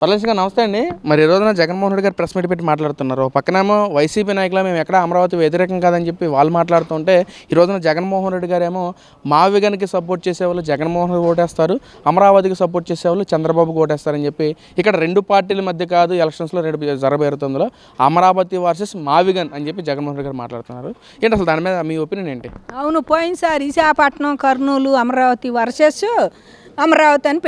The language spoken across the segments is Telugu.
పర్లేదుగా నమస్తే అండి. మరి ఈ రోజున జగన్మోహన్ రెడ్డి గారు ప్రెస్ మీట్ పెట్టి మాట్లాడుతున్నారు. ఒక పక్కనేమో వైసీపీ నాయకులు మేము ఎక్కడ అమరావతి వ్యతిరేకం కాదని చెప్పి వాళ్ళు మాట్లాడుతుంటే, ఈ రోజున జగన్మోహన్ రెడ్డి గారేమో మా విగన్కి సపోర్ట్ చేసేవాళ్ళు జగన్మోహన్ రెడ్డి ఓటేస్తారు, అమరావతికి సపోర్ట్ చేసేవాళ్ళు చంద్రబాబుకి ఓటేస్తారని చెప్పి ఇక్కడ రెండు పార్టీల మధ్య కాదు ఎలక్షన్స్లో జరగబోతుందో అమరావతి వర్సెస్ మా విగన్ అని చెప్పి జగన్మోహన్ రెడ్డి గారు మాట్లాడుతున్నారు. ఏంటి అసలు దాని మీద మీ ఒపీనియన్ ఏంటి? అవును, పోయినసారి విశాఖపట్నం, కర్నూలు, అమరావతి వర్సెస్ అమరావతి అని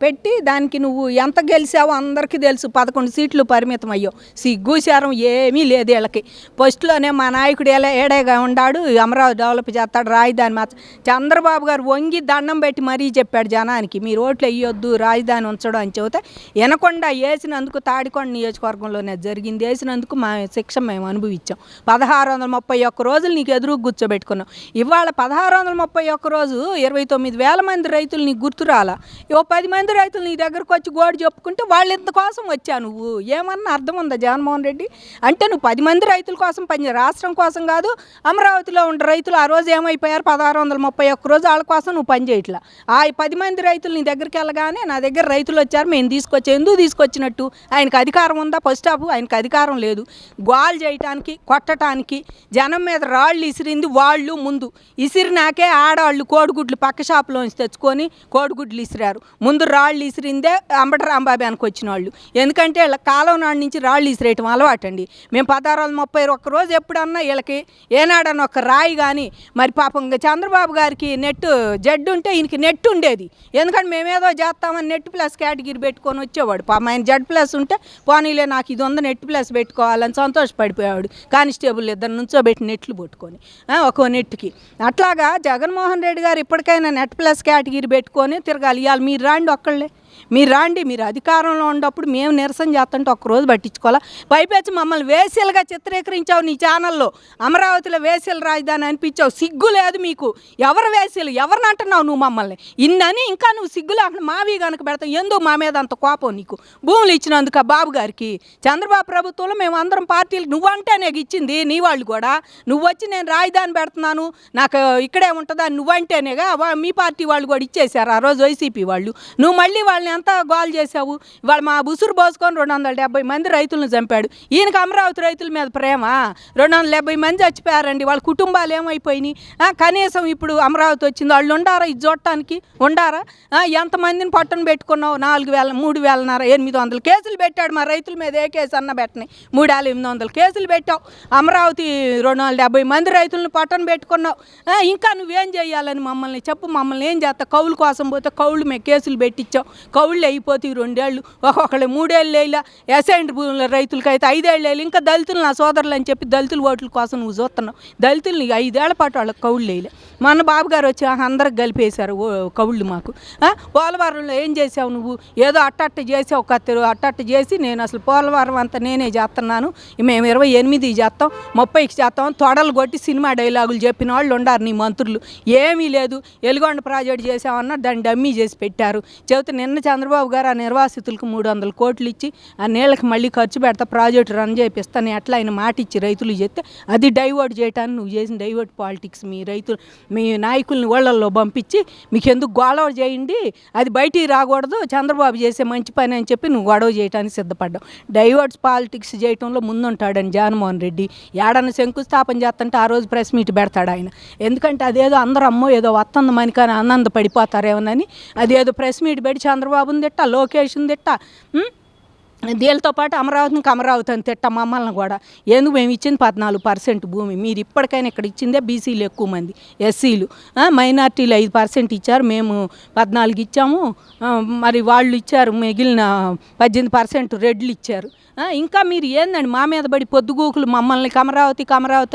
పెట్టి దానికి నువ్వు ఎంత గెలిచావో అందరికీ తెలుసు. 11 సీట్లు పరిమితం అయ్యావు. సిగ్గుచారం ఏమీ లేదు వీళ్ళకి. ఫస్ట్లోనే మా నాయకుడు ఏడేగా ఉన్నాడు, అమరావతి డెవలప్ చేస్తాడు, రాజధాని చంద్రబాబు గారు వంగి దండం పెట్టి మరీ చెప్పాడు జనానికి, మీరు ఓట్లు వేయొద్దు, రాజధాని ఉంచడం అని చెబితే వినకుండా వేసినందుకు తాడికొండ నియోజకవర్గంలోనే జరిగింది. వేసినందుకు మా శిక్ష మేము అనుభవించాం. 1631 రోజులు నీకు ఎదురు కూర్చోబెట్టుకున్నాం. ఇవాళ 1631 రోజు 29,000 మంది రైతులు నీకు గుర్తు రాలా. 10 మంది రైతులు నీ దగ్గరకు వచ్చి గోడు చెప్పుకుంటే వాళ్ళు ఇంత కోసం వచ్చా. నువ్వు ఏమన్నా అర్థం ఉందా జగన్మోహన్ రెడ్డి? అంటే నువ్వు 10 మంది రైతుల కోసం పని, రాష్ట్రం కోసం కాదు. అమరావతిలో ఉండే రైతులు ఆ రోజు ఏమైపోయారు? 1631 రోజు వాళ్ళ కోసం నువ్వు పని చేయట్లా. ఆ 10 మంది రైతులు నీ దగ్గరికి వెళ్ళగానే నా దగ్గర రైతులు వచ్చారు, మేము ఎందుకు తీసుకొచ్చినట్టు? ఆయనకు అధికారం ఉందా? ఫస్ట్ ఆఫ్ ఆయనకు అధికారం లేదు. గోల్ చేయటానికి, కొట్టడానికి, జనం మీద రాళ్ళు ఇసిరింది వాళ్ళు. ముందు ఇసిరినాకే ఆడవాళ్ళు కోడిగుడ్లు పక్క షాపులోంచి తెచ్చుకొని కోడిగుడ్లు ఇసిరారు. ముందు రాళ్ళు ఇసిరిందే అంబటి రాంబాబు అనుకు వచ్చిన వాళ్ళు. ఎందుకంటే వీళ్ళ కాలం నాడు నుంచి రాళ్ళు ఇసిరేయటం అలవాటండి. మేము 1631 రోజు ఎప్పుడన్నా వీళ్ళకి ఏనాడన్నా ఒక రాయి కానీ, మరి పాపం చంద్రబాబు గారికి నెట్ జడ్డు ఉంటే ఈయనకి నెట్ ఉండేది. ఎందుకంటే మేమేదో చేస్తామని నెట్ ప్లస్ కేటగిరీ పెట్టుకొని వచ్చేవాడు. పాపం ఆయన జడ్ ప్లస్ ఉంటే పోనీలే నాకు ఇది ఉంది నెట్ ప్లస్ పెట్టుకోవాలని సంతోషపడిపోయాడు. కానిస్టేబుల్ ఇద్దరు నుంచోబెట్టి నెట్లు పట్టుకొని ఒక్కో నెట్కి. అట్లాగా జగన్మోహన్ రెడ్డి గారు ఇప్పటికైనా నెట్ ప్లస్ కేటగిరీ పెట్టుకొని తిరగాలి. ఇవాళ మీరు రాండి, ఒక్కళ్ళే మీరు రాండి. మీరు అధికారంలో ఉన్నప్పుడు మేము నిరసన చేస్తుంటే ఒక్కరోజు పట్టించుకోవాలా? పైపెచ్చి మమ్మల్ని వేసీలుగా చిత్రీకరించావు. నీ ఛానల్లో అమరావతిలో వేసీల రాజధాని అనిపించావు. సిగ్గు లేదు మీకు. ఎవరు వేసీలు? ఎవరిని అంటున్నావు నువ్వు మమ్మల్ని? ఇన్నని ఇంకా నువ్వు సిగ్గులు అక్కడ మావి కనుక పెడతావు. ఎందుకు మా మీద అంత కోపం నీకు? భూములు ఇచ్చినందుకు బాబు గారికి చంద్రబాబు ప్రభుత్వంలో మేము అందరం పార్టీలు నువ్వంటేనే ఇచ్చింది. నీ వాళ్ళు కూడా నువ్వు వచ్చి నేను రాజధాని పెడుతున్నాను నాకు ఇక్కడే ఉంటుందా నువ్వంటేనేగా మీ పార్టీ వాళ్ళు కూడా ఇచ్చేశారు ఆ రోజు వైసీపీ వాళ్ళు. నువ్వు మళ్ళీ వాళ్ళని ఎంత గోల్ చేసావు. ఇవాళ మా బుసురు పోసుకొని 270 మంది రైతులను చంపాడు. ఈయనకి అమరావతి రైతుల మీద ప్రేమ. 270 మంది చచ్చిపోయారండి. వాళ్ళ కుటుంబాలు ఏమైపోయినాయి? కనీసం ఇప్పుడు అమరావతి వచ్చింది, వాళ్ళు ఉండారా ఇది చూడటానికి? ఉండారా? ఎంతమందిని పట్టున పెట్టుకున్నావు? 4,000 3,800 కేసులు పెట్టాడు మా రైతుల మీద. ఏ కేసు అన్న పెట్టినాయి? 3,800 కేసులు పెట్టావు. అమరావతి 270 మంది రైతులను పట్టున పెట్టుకున్నావు. ఇంకా నువ్వేం చేయాలని మమ్మల్ని చెప్పు. మమ్మల్ని ఏం చేస్తావు? కౌలు కోసం పోతే కౌలు మేము కేసులు పెట్టించావు. కౌళ్ళు అయిపోతాయి 2 ఏళ్ళు, ఒక్కొక్కళ్ళు 3 ఏళ్ళు వేయాల. అసైన్డ్ భూముల రైతులకైతే 5 ఏళ్ళు వేయాలి. ఇంకా దళితులు నా సోదరులు అని చెప్పి దళితుల ఓట్ల కోసం నువ్వు చూస్తున్నావు. దళితులు 5 ఏళ్ల పాటు వాళ్ళకి కౌళ్ళు వేయలే. మన బాబు గారు వచ్చి అందరికి కలిపేశారు కౌళ్ళు మాకు. పోలవరంలో ఏం చేసావు నువ్వు? ఏదో అట్టట్ట చేసావు, కత్తెరు అట్టట్ట చేసి నేను అసలు పోలవరం అంతా నేనే చేస్తున్నాను, మేము 28 చేస్తాం, 30కి చేస్తాం తొడలు కొట్టి సినిమా డైలాగులు చెప్పిన వాళ్ళు ఉండారు నీ మంత్రులు. ఏమీ లేదు. ఎలుగొండ ప్రాజెక్ట్ చేసామన్నా దాన్ని డమ్మీ చేసి పెట్టారు. చెబితే నిన్న చంద్రబాబు గారు ఆ నిర్వాసితులకు 300 కోట్లు ఇచ్చి ఆ నీళ్ళకి మళ్ళీ ఖర్చు పెడతా ప్రాజెక్టు రన్ చేపిస్తాను ఎట్లా ఆయన మాట ఇచ్చి రైతులు చెప్తే అది డైవర్ట్ చేయటానికి నువ్వు చేసిన డైవర్ట్ పాలిటిక్స్. మీ నాయకుల్ని ఓళ్ళల్లో పంపించి మీకు ఎందుకు గొడవ చేయండి, అది బయటికి రాకూడదు, చంద్రబాబు చేసే మంచి పని అని చెప్పి నువ్వు గొడవ చేయడానికి సిద్ధపడ్డావు. డైవర్ట్స్ పాలిటిక్స్ చేయటంలో ముందుంటాడని జగన్మోహన్ రెడ్డి. ఏడన్నా శంకుస్థాపన చేస్తుంటే ఆ రోజు ప్రెస్ మీట్ పెడతాడు ఆయన. ఎందుకంటే అదేదో అందరూ అమ్మో ఏదో వస్తుంది మనకని ఆనంద పడిపోతారేమోనని అదేదో ప్రెస్ మీట్ పెట్టి చంద్రబాబుని తిట్ట, లోకేష్ని తిట్ట, దీనితో పాటు అమరావతి అని తిట్ట మమ్మల్ని కూడా. ఎందుకు మేము ఇచ్చింది 14% భూమి, మీరు ఇప్పటికైనా ఇక్కడ ఇచ్చిందే బీసీలు ఎక్కువ మంది, ఎస్సీలు మైనార్టీలు 5% ఇచ్చారు, మేము 14 ఇచ్చాము, మరి వాళ్ళు ఇచ్చారు మిగిలిన 18% రెడ్లు ఇచ్చారు. ఇంకా మీరు ఏందండి మా మీద పడి పొద్దుగూకులు మమ్మల్ని అమరావతి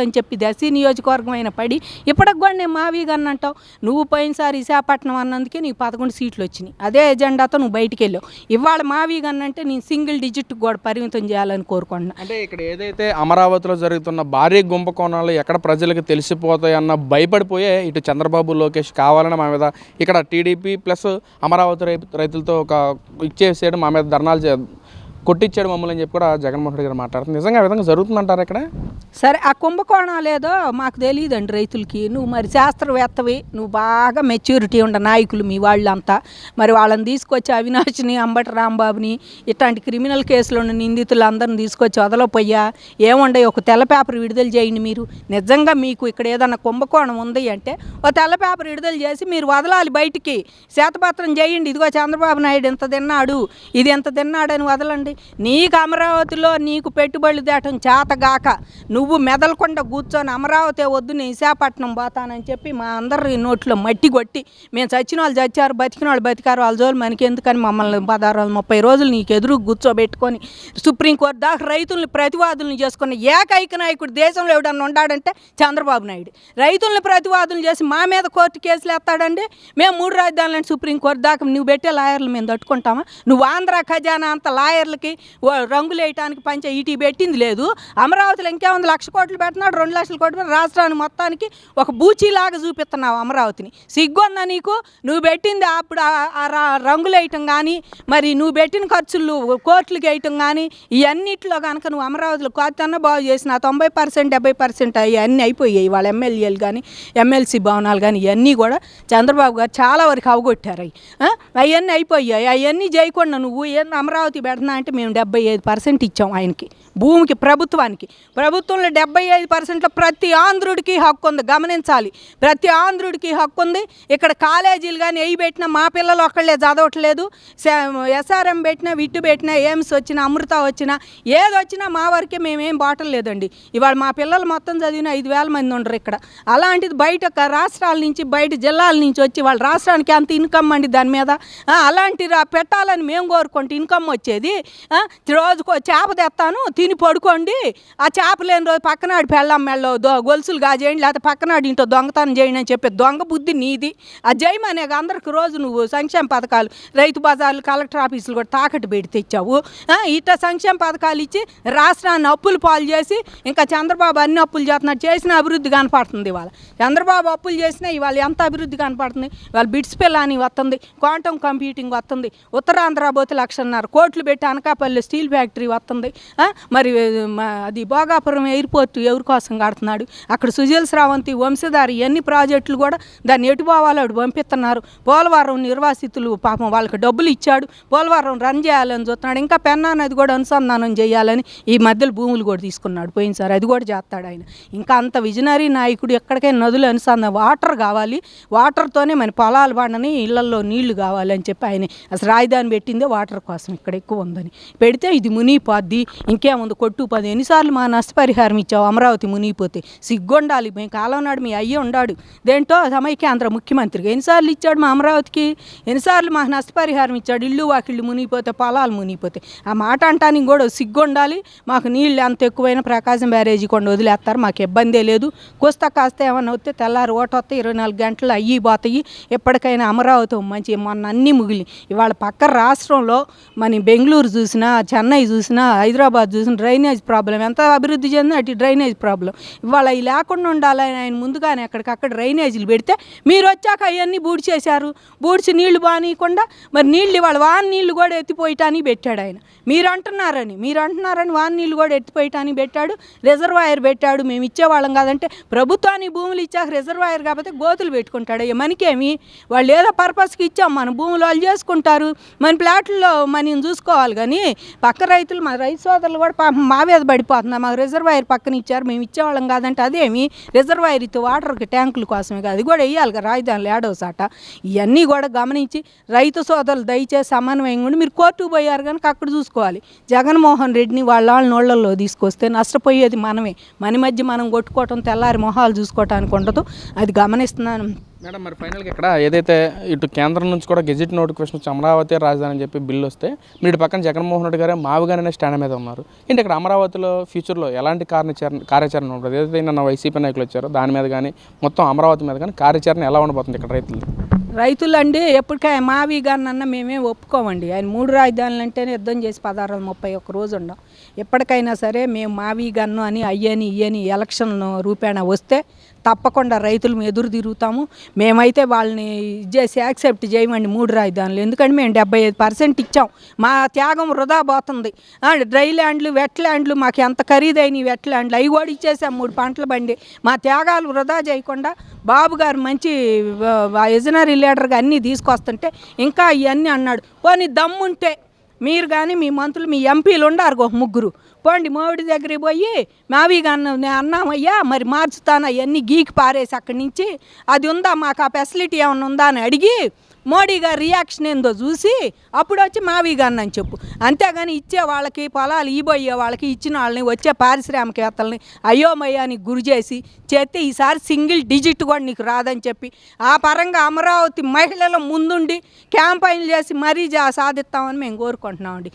అని చెప్పి ఎస్సీ నియోజకవర్గం అయినా పడి ఇప్పటికి కూడా నేను మావీగన్ అంటావు. నువ్వు పోయినసారి విశాఖపట్నం అన్నందుకే నీకు 11 సీట్లు వచ్చినాయి. అదే ఎజెండాతో నువ్వు బయటికి వెళ్ళావు. ఇవాళ మావీగన్ అంటే నేను సింగిల్ డిజిట్ కూడా పరిమితం చేయాలని కోరుకుంటున్నా. అంటే ఇక్కడ ఏదైతే అమరావతిలో జరుగుతున్న భారీ కుంభకోణాలు ఎక్కడ ప్రజలకు తెలిసిపోతాయి అన్న భయపడిపోయే ఇటు చంద్రబాబు లోకేష్ కావాలని మా మీద ఇక్కడ టీడీపీ ప్లస్ అమరావతి రైతులతో ఒక ఇచ్చేసేయడం, మా మీద ధర్నాలు కొట్టించాడు మమ్మల్ని అని చెప్పి కూడా జగన్మోహన్ రెడ్డి గారు మాట్లాడుతున్నారు. నిజంగా ఆ విధంగా జరుగుతుందంటారు ఇక్కడ? సరే, ఆ కుంభకోణాలు ఏదో మాకు తెలియదండి రైతులకి. నువ్వు మరి శాస్త్రవేత్తవి, నువ్వు బాగా మెచ్యూరిటీ ఉండ నాయకులు మీ వాళ్ళంతా. మరి వాళ్ళని తీసుకొచ్చి అవినాష్ని, అంబటి రాంబాబుని, ఇట్లాంటి క్రిమినల్ కేసులో ఉన్న నిందితులందరిని తీసుకొచ్చి వదలపోయా ఏముండే ఒక తెల్ల పేపర్ విడుదల చేయండి. మీరు నిజంగా మీకు ఇక్కడ ఏదన్నా కుంభకోణం ఉంది అంటే ఒక తెల్ల పేపర్ విడుదల చేసి మీరు వదలాలి బయటికి, శ్వేతపత్రం చేయండి. ఇదిగో చంద్రబాబు నాయుడు ఎంత తిన్నాడు, ఇది ఎంత తిన్నాడని వదలండి. నీకు అమరావతిలో నీకు పెట్టుబడులు తేటం చేతగాక నువ్వు మెదలకుండా కూర్చొని అమరావతి వద్దు నేను విశాఖపట్నం పోతానని చెప్పి మా అందరి నోట్లో మట్టి కొట్టి, మేము చచ్చిన వాళ్ళు చచ్చారు, బతికిన వాళ్ళు బతికారు, వాళ్ళ జోలు మనకి ఎందుకని మమ్మల్ని 16-30 రోజులు నీకు ఎదురు కూర్చోబెట్టుకొని సుప్రీంకోర్టు దాకా రైతుల్ని ప్రతివాదులను చేసుకున్న ఏకైక నాయకుడు దేశంలో ఎవడన్నా ఉన్నాడంటే చంద్రబాబు నాయుడు. రైతుల్ని ప్రతివాదులు చేసి మా మీద కోర్టు కేసులు ఎత్తాడండి. మేము 3 రాజధానులను సుప్రీంకోర్టు దాకా నువ్వు పెట్టే లాయర్లు మేము తట్టుకుంటామా? నువ్వు ఆంధ్ర ఖజానా అంత లాయర్లకి రంగులు వేయటానికి ఇటీ పెట్టింది లేదు. అమరావతిలో ఇంకేముంది, 1,00,000 కోట్లు పెట్టినాడు, 2 లక్షల కోట్లు రాష్ట్రాన్ని మొత్తానికి ఒక బూచీలాగా చూపిస్తున్నావు అమరావతిని. సిగ్గుందా నీకు? నువ్వు పెట్టింది అప్పుడు రంగులు వేయటం కానీ, మరి నువ్వు పెట్టిన ఖర్చులు కోర్టులకు వేయటం కానీ, ఇవన్నిట్లో కనుక నువ్వు అమరావతిలో కోర్టు బాగు చేసిన 90%, 70% అవన్నీ అయిపోయాయి. వాళ్ళ ఎమ్మెల్యేలు కానీ, ఎమ్మెల్సీ భవనాలు కానీ ఇవన్నీ కూడా చంద్రబాబు గారు చాలా వరకు అవగొట్టారు. అవన్నీ అయిపోయాయి. అవన్నీ చేయకుండా నువ్వు ఏంది అమరావతి పెడుతున్నా అంటే మేము 75% ఇచ్చాం ఆయనకి, భూమికి, ప్రభుత్వానికి. ప్రభుత్వంలో 75%లో ప్రతి ఆంధ్రుడికి హక్కు ఉంది. గమనించాలి, ప్రతి ఆంధ్రుడికి హక్కు ఉంది. ఇక్కడ కాలేజీలు కానీ ఎయి పెట్టినా మా పిల్లలు ఒక్కళ్ళే చదవట్లేదు. ఎస్ఆర్ఎం పెట్టినా, విట్టు పెట్టినా, ఎయిమ్స్ వచ్చినా, అమృత వచ్చినా, ఏది వచ్చినా మా వరకే, మేమేం బాటలు లేదండి. ఇవాళ మా పిల్లలు మొత్తం చదివిన 5,000 మంది ఉండరు ఇక్కడ. అలాంటిది బయట రాష్ట్రాల నుంచి, బయట జిల్లాల నుంచి వచ్చి వాళ్ళ రాష్ట్రానికి అంత ఇన్కమ్ అండి దాని మీద. అలాంటి పెట్టాలని మేము కోరుకుంటే ఇన్కమ్ వచ్చేది. రోజుకో చేప తెస్తాను తిని పడుకోండి, ఆ చేప లేని రోజు పక్కనాడు పెళ్ళం మెళ్ళో గొలుసులు గాజేయండి, లేకపోతే పక్కనాడు ఇంట్లో దొంగతనం చేయండి అని చెప్పి దొంగ బుద్ధి నీది. ఆ జయమనే అందరికి రోజు నువ్వు సంక్షేమ పథకాలు, రైతు బజార్లు, కలెక్టర్ ఆఫీసులు కూడా తాకట్టు పెట్టి తెచ్చావు. ఇట్లా సంక్షేమ పథకాలు ఇచ్చి రాష్ట్రాన్ని అప్పులు పాలు చేసి, ఇంకా చంద్రబాబు అన్ని అప్పులు చేస్తున్నాడు, చేసిన అభివృద్ధి కనపడుతుంది. ఇవాళ చంద్రబాబు అప్పులు చేసినా ఇవాళ ఎంత అభివృద్ధి కనపడుతుంది. ఇవాళ బిట్స్ పిల్లని వస్తుంది, క్వాంటమ్ కంప్యూటింగ్ వస్తుంది, ఉత్తరాంధ్ర పోతే 1,50,000 కోట్లు పెట్టి అనకాపల్లి స్టీల్ ఫ్యాక్టరీ వస్తుంది. మరి అది భోగాపురం ఎయిర్పోర్ట్ ఎవరి కోసం కడుతున్నాడు? అక్కడ సుజల్ శ్రావంతి, వంశధారి ఎన్ని ప్రాజెక్టులు కూడా దాన్ని ఎటు పోవాలో అటు పంపిస్తున్నారు. పోలవరం నిర్వాసితులు పాపం వాళ్ళకి డబ్బులు ఇచ్చాడు, పోలవరం రన్ చేయాలని చూస్తున్నాడు. ఇంకా పెన్నా నది కూడా అనుసంధానం చేయాలని ఈ మధ్యలో భూములు కూడా తీసుకున్నాడు పోయినసారి, అది కూడా చేస్తాడు ఆయన. ఇంకా అంత విజనరీ నాయకుడు. ఎక్కడికైనా నదులు అనుసంధానం, వాటర్ కావాలి, వాటర్తోనే మన పొలాలు పండని, ఇళ్లలో నీళ్లు కావాలని చెప్పి ఆయన అసలు రాజధాని పెట్టిందే వాటర్ కోసం, ఇక్కడ ఎక్కువ ఉందని పెడితే ఇది మునిగిపోద్ది, ఇంకేముంది కొట్టు 10. ఎన్నిసార్లు మా నష్టపరిహారం ఇచ్చావు అమరావతి మునిగిపోతే? సిగ్గుండాలి. మేము కాలం నాడు మీ అయ్యే ఉండాడు దేంటో సమైక్యాంధ్ర ముఖ్యమంత్రిగా ఎన్నిసార్లు ఇచ్చాడు మా అమరావతికి? ఎన్నిసార్లు మాకు నష్టపరిహారం ఇచ్చాడు? ఇల్లు వాకిళ్ళు మునిగిపోతే, పొలాలు మునిగిపోతే. ఆ మాట అంటానికి కూడా సిగ్గుండాలి. మాకు నీళ్ళు ఎంత ఎక్కువైనా ప్రకాశం బ్యారేజీ కొండ వదిలేస్తారు, మాకు ఇబ్బందే లేదు. కోస్తా కాస్త ఏమన్నా వస్తే తెల్లారి ఓటు వస్తే 24 గంటలు అయ్యి పోతాయి. ఎప్పటికైనా అమరావతి మంచి, మొన్న అన్నీ ముగిలి. ఇవాళ పక్క రాష్ట్రంలో మన బెంగళూరు చూసినా, చెన్నై చూసినా, హైదరాబాద్ చూసినా డ్రైనేజ్ ప్రాబ్లం ఎంత అభివృద్ధి చెందిన అటు డ్రైనేజ్ ప్రాబ్లం. ఇవాళ అవి లేకుండా ఉండాలని ఆయన ముందుగానే ఎక్కడికక్కడ డ్రైనేజీలు పెడితే మీరు వచ్చాక అవన్నీ బూడ్చేశారు. బూడ్చి నీళ్లు బానీయకుండా మరి నీళ్ళు ఇవాళ వాన్ నీళ్లు కూడా ఎత్తిపోయటానికి పెట్టాడు ఆయన. మీరు అంటున్నారని వాన్ నీళ్లు కూడా ఎత్తిపోయటానికి పెట్టాడు, రిజర్వాయర్ పెట్టాడు. మేము ఇచ్చేవాళ్ళం కాదంటే ప్రభుత్వానికి భూములు ఇచ్చాక రిజర్వాయర్ కాకపోతే గోతులు పెట్టుకుంటాడు. మనకేమి, వాళ్ళు ఏదో పర్పస్కి ఇచ్చాం, మన భూములు వాళ్ళు చేసుకుంటారు, మన ప్లాట్లలో మనం చూసుకోవాలి. కానీ పక్క రైతులు, మా రైతు సోదరులు కూడా పాపం మా మీద పడిపోతున్నారు. మాకు రిజర్వాయర్ పక్కన ఇచ్చారు, మేము ఇచ్చేవాళ్ళం కాదంటే అదేమి రిజర్వాయర్ ఇస్తే వాటర్కి ట్యాంకుల కోసమే కాదు, అది కూడా వేయాలి కదా రాజధానిలో ఏడవసాట. ఇవన్నీ కూడా గమనించి రైతు సోదరులు దయచేసి సమన్వయంగా ఉండి మీరు కోర్టుకు పోయారు కనుక అక్కడ చూసుకోవాలి. జగన్మోహన్ రెడ్డిని వాళ్ళ నోళ్లలో తీసుకొస్తే నష్టపోయేది మనమే. మన మధ్య మనం కొట్టుకోవటం, తెల్లారి మొహాలు చూసుకోవటానికి ఉండదు. అది గమనిస్తున్నాను మేడం. మరి ఫైనల్గా ఇక్కడ ఏదైతే ఇటు కేంద్రం నుంచి కూడా గెజిట్ నోటిఫికేషన్ వచ్చి అమరావతి రాజధాని అని చెప్పి బిల్లు వస్తే, మీరు ఇటు పక్కన జగన్మోహన్ రెడ్డి గారే మావిగానే స్టాండ్ మీద ఉన్నారు. ఏంటి ఇక్కడ అమరావతిలో ఫ్యూచర్లో ఎలాంటి కార్యాచరణ ఉంటుంది? ఏదైతే నిన్న వైసీపీ నాయకులు వచ్చారో దాని మీద కానీ, మొత్తం అమరావతి మీద కానీ కార్యాచరణ ఎలా ఉండబోతుంది ఇక్కడ రైతులు అండి? ఎప్పటికైనా మావి గానన్నా మేమేం ఒప్పుకోమండి. ఆయన 3 రాజధానులు అంటేనే యుద్ధం చేసి 1631 రోజు ఉండం. ఎప్పటికైనా సరే మేము మావి గన్ను అని అయ్యని ఇయ్యని ఎలక్షన్ రూపేణ వస్తే తప్పకుండా రైతులు ఎదురు తిరుగుతాము. మేమైతే వాళ్ళని చేసి యాక్సెప్ట్ చేయమండి 3 రాజధానులు. ఎందుకంటే మేము 75% ఇచ్చాం. మా త్యాగం వృధా పోతుంది. డ్రై ల్యాండ్లు, వెట్ ల్యాండ్లు, మాకు ఎంత ఖరీదైన వెట్ ల్యాండ్లు అవి కూడా ఇచ్చేసాం 3 పంటల బండి. మా త్యాగాలు వృధా చేయకుండా బాబు గారు మంచి విజనరీ లీడర్గా అన్నీ తీసుకొస్తుంటే ఇంకా ఇవన్నీ అన్నాడు. పోనీ దమ్ముంటే మీరు కానీ మీ మంత్రులు, మీ ఎంపీలు ఉండారు ఒక 3 పోండి మోడీ దగ్గరికి పోయి మావిగా అన్నామయ్యా మరి మార్చుతాను అవన్నీ గీకి పారేసి అక్కడి నుంచి అది ఉందా, మాకు ఆ ఫెసిలిటీ ఏమైనా ఉందా అని అడిగి మోడీ గారి రియాక్షన్ ఏందో చూసి అప్పుడు వచ్చి మావిగా అన్నని చెప్పు. అంతేగాని ఇచ్చే వాళ్ళకి పొలాలు ఇవ్వబోయే వాళ్ళకి ఇచ్చిన వాళ్ళని వచ్చే పారిశ్రామికవేత్తలని అయోమయానికి గురి చేసి చేస్తే ఈసారి సింగిల్ డిజిట్ కూడా నీకు రాదని చెప్పి ఆ పరంగా అమరావతి మహిళల ముందుండి క్యాంపైన్లు చేసి మరీ సాధిస్తామని మేము కోరుకుంటున్నామండి.